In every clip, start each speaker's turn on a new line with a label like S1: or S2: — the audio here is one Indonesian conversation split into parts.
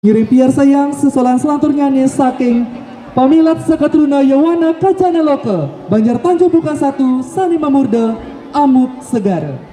S1: Ngiring piar sayang sesolan selanturnya nih saking pamilat sakatruna Yawana Kacana Loke Banjar Tanjung Bukan 1 Sani Mamurde Amuk Segara.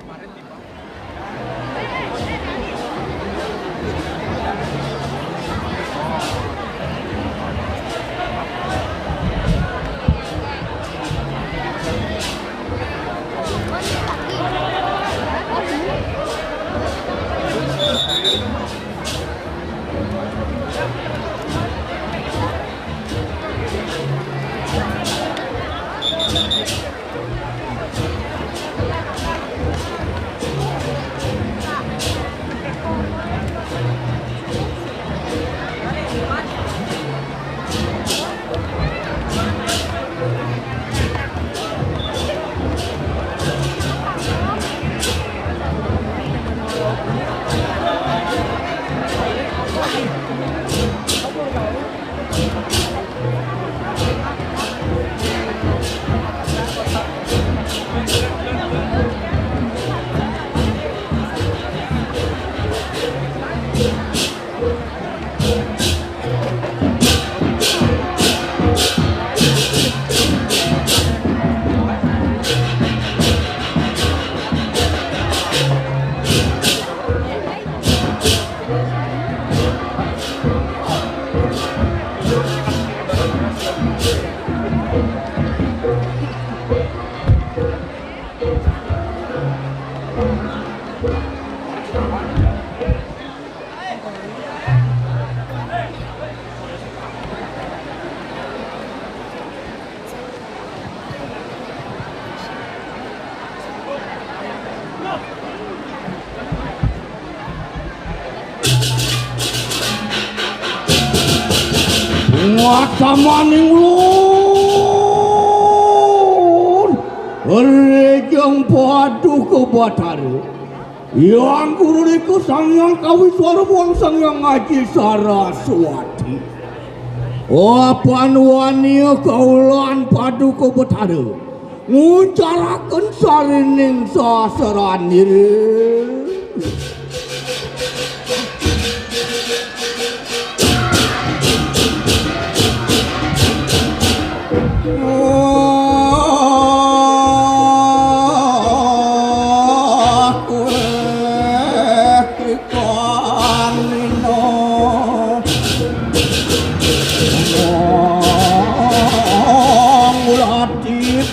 S2: Mata maning ulun rejeng padu ke Batara yang guru niku Sangyang Kawiswara Muang Sangyang Aji Saraswati apan wani kaulan padu ke Batara nguncaraken sarining sasaranir.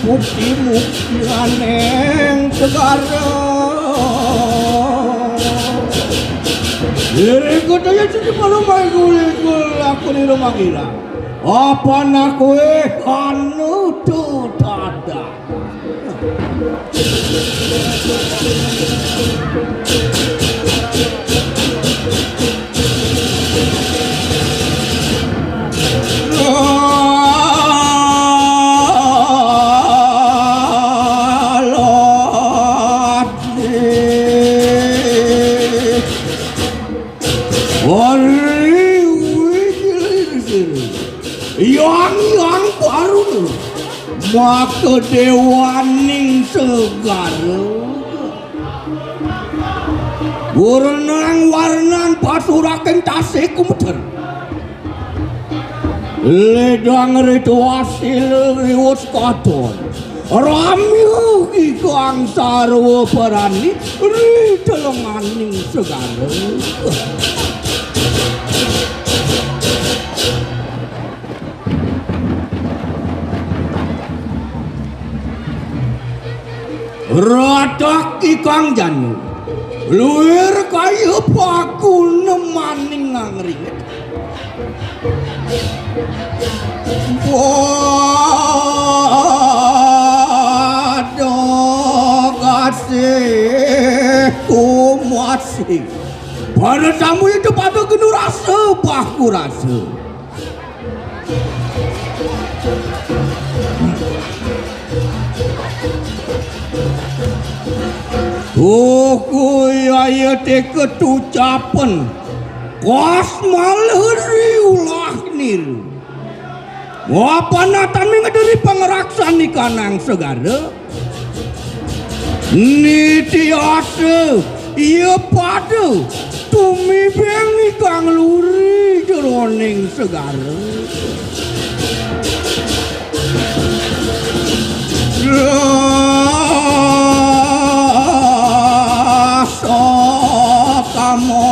S2: Mukti aneng segara diri kudanya jadi malu main guling aku di rumah gila apa naku anu tuh tada yang baru maka dewaning segara warnan pasuraken tasih kumter ledang rituasil riwos katon ramyu ikang sarwa parani ritelenganing segara. Radak ikang janu luwir kaya paku nemaning ngangringet waduh kasih kumasih pada tamu itu pada kena rasa paku rasa ya ketucapan kos malheri ulah niru apa natan mengedari pengeraksan ikanang segara niti ase iya pada tumibeng kang luri jroning segara rasa kamu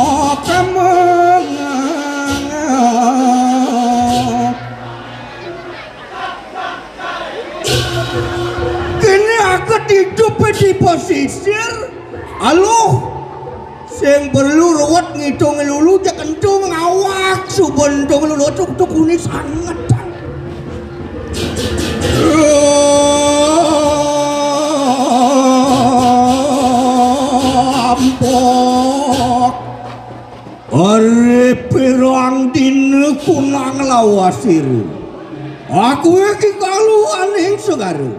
S2: kini aku hidup di pesisir aloh sing perlu ruwet ngitung lulu jak kentung ngawak subendung lulu tuk ini sangat ampok arep pirang dina kunang lawasir aku iki kaluan ing segara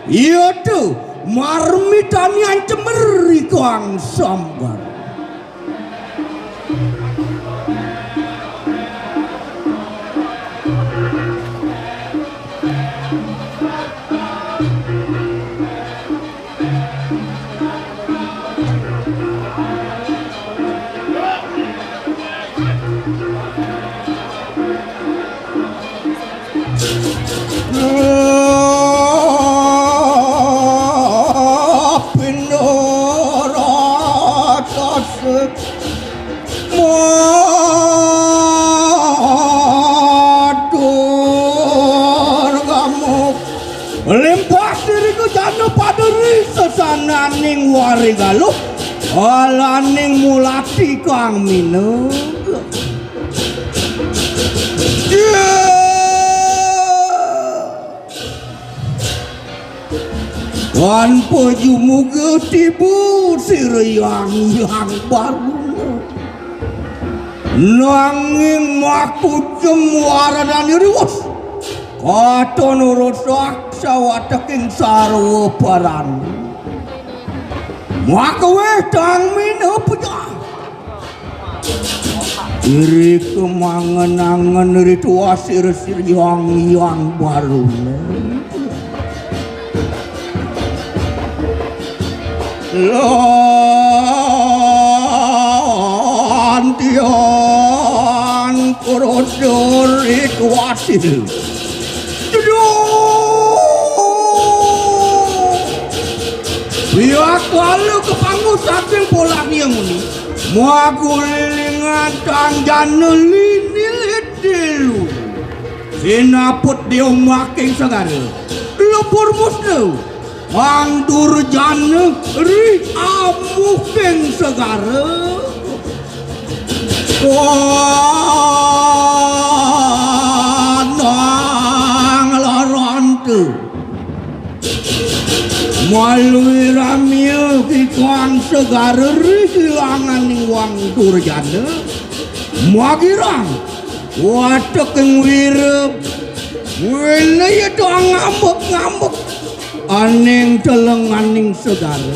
S2: iya tuh marmitani ancemeri kang sambar limpah diriku jana paderi sesananing warigaluh alaning mulati kang mineng wan pojumuga tibu siriyang yang baru nanging maku jemwaradani riwas katon rusak sawateking sarwa paran makawe tang minep iri kemangen-angen ritual sir-sir yang baru lantian korodor ritual sir biak walu kepangu saking pola yang ini mau lilingan tangjana linilit dilu sinaput diomaking segala lepur musnu angdur jana ri amuking segala nang larantu malui ramil kikuang segara rihilangan ning wang durjana magirang wateking wirep wene ya doang ngambek-ngambek aning telenganing segara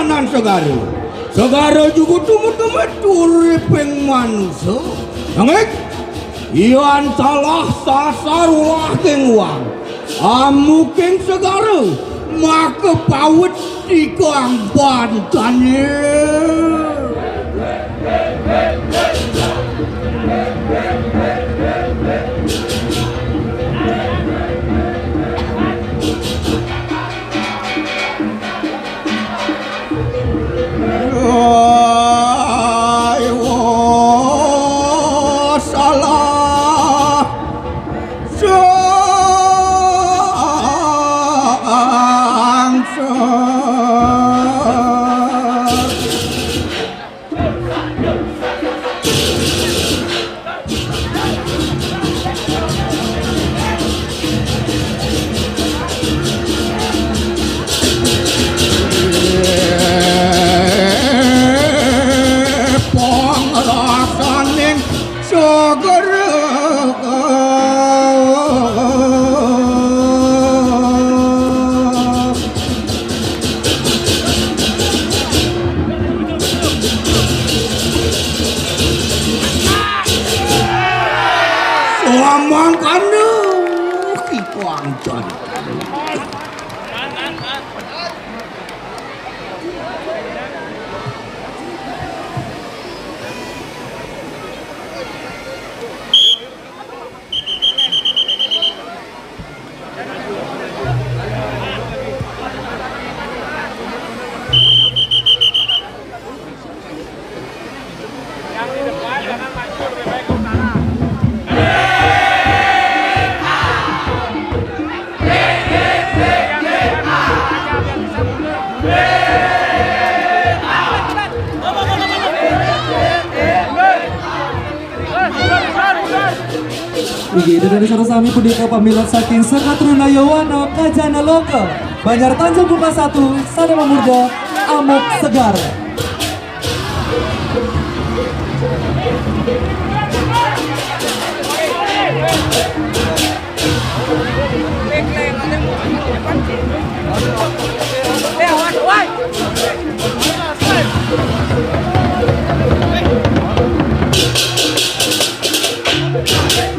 S2: kanan Segara. Segara juga tumut-tumut uriping manusia. Nangik, iyan salah sasar ulah keng wang. Amu keng Segara, maka pawet di kang bantannya. Salah Amang kanu ki kuangcan.
S1: Iki dari sarasami pudika pamilat saking Sekatruna Yowana Kajana Loka Banjar Tanjung Buka 1 Sana Mamurda Amuk Segar.
S3: Hey!